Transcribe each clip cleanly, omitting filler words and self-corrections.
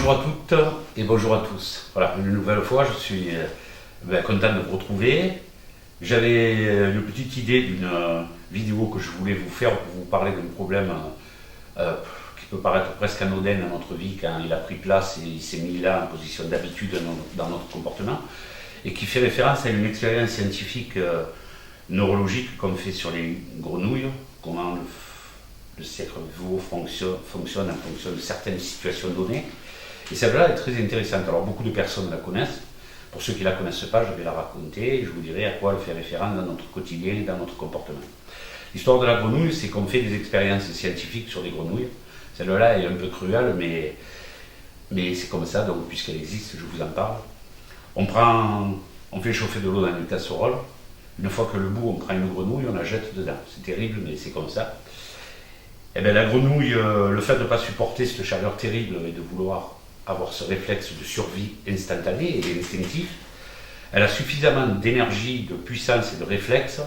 Bonjour à toutes et bonjour à tous. Voilà, une nouvelle fois, je suis content de vous retrouver. J'avais une petite idée d'une vidéo que je voulais vous faire pour vous parler d'un problème qui peut paraître presque anodin dans notre vie quand il a pris place et il s'est mis là en position d'habitude dans notre comportement et qui fait référence à une expérience scientifique neurologique qu'on fait sur les grenouilles, comment le cerveau fonctionne en fonction de certaines situations données. Et celle-là est très intéressante. Alors beaucoup de personnes la connaissent. Pour ceux qui ne la connaissent pas, je vais la raconter et je vous dirai à quoi elle fait référence dans notre quotidien et dans notre comportement. L'histoire de la grenouille, c'est qu'on fait des expériences scientifiques sur des grenouilles. Celle-là est un peu cruelle, mais c'est comme ça, donc puisqu'elle existe, je vous en parle. On fait chauffer de l'eau dans une casserole. Une fois que le bout, on prend une grenouille, on la jette dedans. C'est terrible, mais c'est comme ça. Et bien la grenouille, le fait de ne pas supporter cette chaleur terrible et de vouloir avoir ce réflexe de survie instantané et instinctif, elle a suffisamment d'énergie, de puissance et de réflexe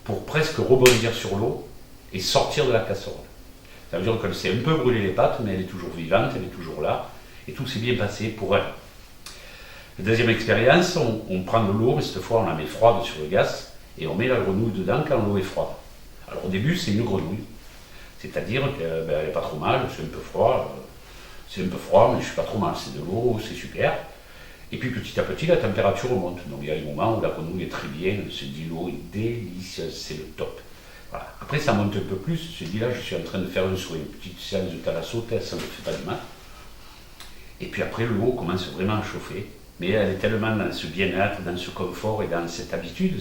pour presque rebondir sur l'eau et sortir de la casserole. Ça veut dire qu'elle s'est un peu brûlé les pattes, mais elle est toujours vivante, elle est toujours là, et tout s'est bien passé pour elle. La deuxième expérience, on prend de l'eau, mais cette fois on la met froide sur le gaz, et on met la grenouille dedans quand l'eau est froide. Alors au début, c'est une grenouille. C'est-à-dire qu'elle n'est pas trop mal, c'est un peu froid, mais je ne suis pas trop mal, c'est de l'eau, c'est super. Et puis petit à petit, la température monte. Donc il y a des moments où la grenouille est très bien, elle se dit l'eau est délicieuse, c'est le top. Voilà. Après ça monte un peu plus, elle se dit là je suis en train de faire un soin, une petite séance de thalasso, ça ne me fait pas de mal. Et puis après l'eau commence vraiment à chauffer, mais elle est tellement dans ce bien-être, dans ce confort et dans cette habitude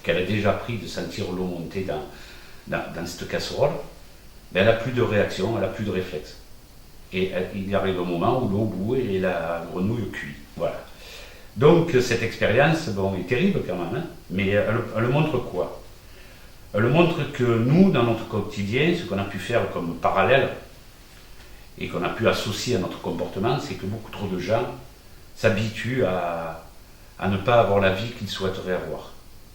qu'elle a déjà pris de sentir l'eau monter dans cette casserole. Ben, elle n'a plus de réaction, elle n'a plus de réflexe. Et il arrive un moment où l'eau bout et la grenouille cuit. Voilà. Donc cette expérience est terrible quand même, hein, mais elle montre quoi? Elle montre que nous, dans notre quotidien, ce qu'on a pu faire comme parallèle et qu'on a pu associer à notre comportement, c'est que beaucoup trop de gens s'habituent à ne pas avoir la vie qu'ils souhaiteraient avoir.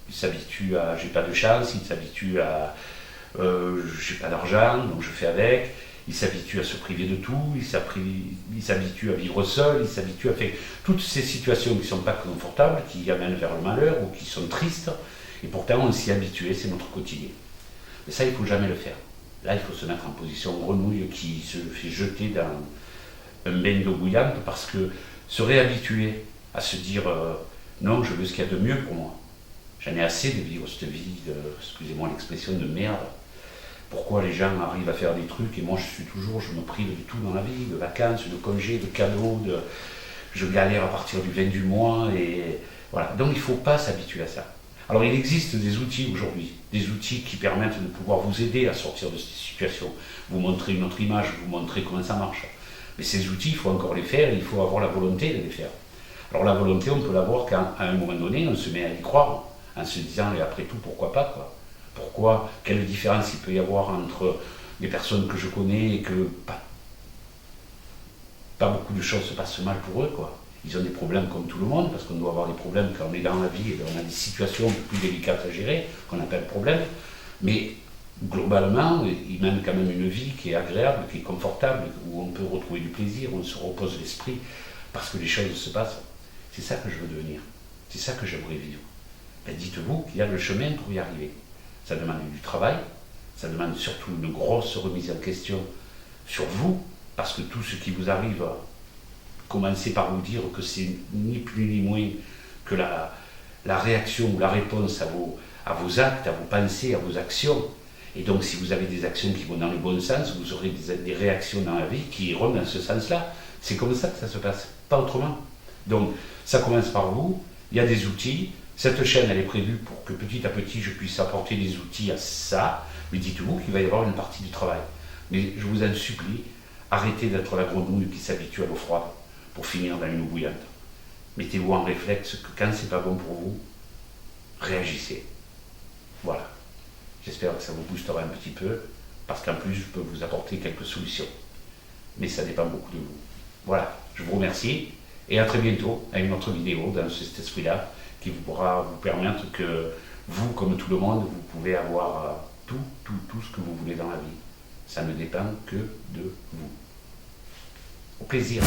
Ils s'habituent à j'ai pas de chance, ils s'habituent à j'ai pas d'argent, donc je fais avec. Ils s'habituent à se priver de tout, ils s'habituent à vivre seuls, ils s'habituent à faire toutes ces situations qui ne sont pas confortables, qui amènent vers le malheur ou qui sont tristes, et pourtant on s'y est habitué, c'est notre quotidien. Mais ça, il ne faut jamais le faire. Là, il faut se mettre en position grenouille qui se fait jeter dans un bain d'eau bouillante parce que se réhabituer à se dire non, je veux ce qu'il y a de mieux pour moi. J'en ai assez de vivre cette vie, excusez-moi l'expression, de merde. Pourquoi les gens arrivent à faire des trucs et moi je me prive de tout dans la vie, de vacances, de congés, de cadeaux, je galère à partir du 20 du mois et voilà. Donc il ne faut pas s'habituer à ça. Alors il existe des outils aujourd'hui, des outils qui permettent de pouvoir vous aider à sortir de cette situation, vous montrer une autre image, vous montrer comment ça marche. Mais ces outils, il faut encore les faire, il faut avoir la volonté de les faire. Alors la volonté, on peut l'avoir quand à un moment donné, on se met à y croire, en se disant et après tout, pourquoi pas quoi. Pourquoi, quelle différence il peut y avoir entre des personnes que je connais et que pas beaucoup de choses se passent mal pour eux, quoi. Ils ont des problèmes comme tout le monde, parce qu'on doit avoir des problèmes quand on est dans la vie et on a des situations un peu plus délicates à gérer, qu'on appelle problèmes. Mais globalement, ils mènent quand même une vie qui est agréable, qui est confortable, où on peut retrouver du plaisir, on se repose l'esprit, parce que les choses se passent. C'est ça que je veux devenir. C'est ça que j'aimerais vivre. Ben, dites-vous qu'il y a le chemin pour y arriver. Ça demande du travail, ça demande surtout une grosse remise en question sur vous, parce que tout ce qui vous arrive, commencez par vous dire que c'est ni plus ni moins que la réaction ou la réponse à vos actes, à vos pensées, à vos actions. Et donc si vous avez des actions qui vont dans le bon sens, vous aurez des réactions dans la vie qui iront dans ce sens-là. C'est comme ça que ça se passe, pas autrement. Donc ça commence par vous, il y a des outils. Cette chaîne, elle est prévue pour que petit à petit, je puisse apporter des outils à ça. Mais dites-vous qu'il va y avoir une partie du travail. Mais je vous en supplie, arrêtez d'être la grenouille qui s'habitue à l'eau froide pour finir dans une eau bouillante. Mettez-vous en réflexe que quand c'est pas bon pour vous, réagissez. Voilà. J'espère que ça vous boostera un petit peu, parce qu'en plus, je peux vous apporter quelques solutions. Mais ça dépend beaucoup de vous. Voilà. Je vous remercie et à très bientôt à une autre vidéo dans cet esprit-là, qui pourra vous permettre que vous, comme tout le monde, vous pouvez avoir tout ce que vous voulez dans la vie. Ça ne dépend que de vous. plaisir.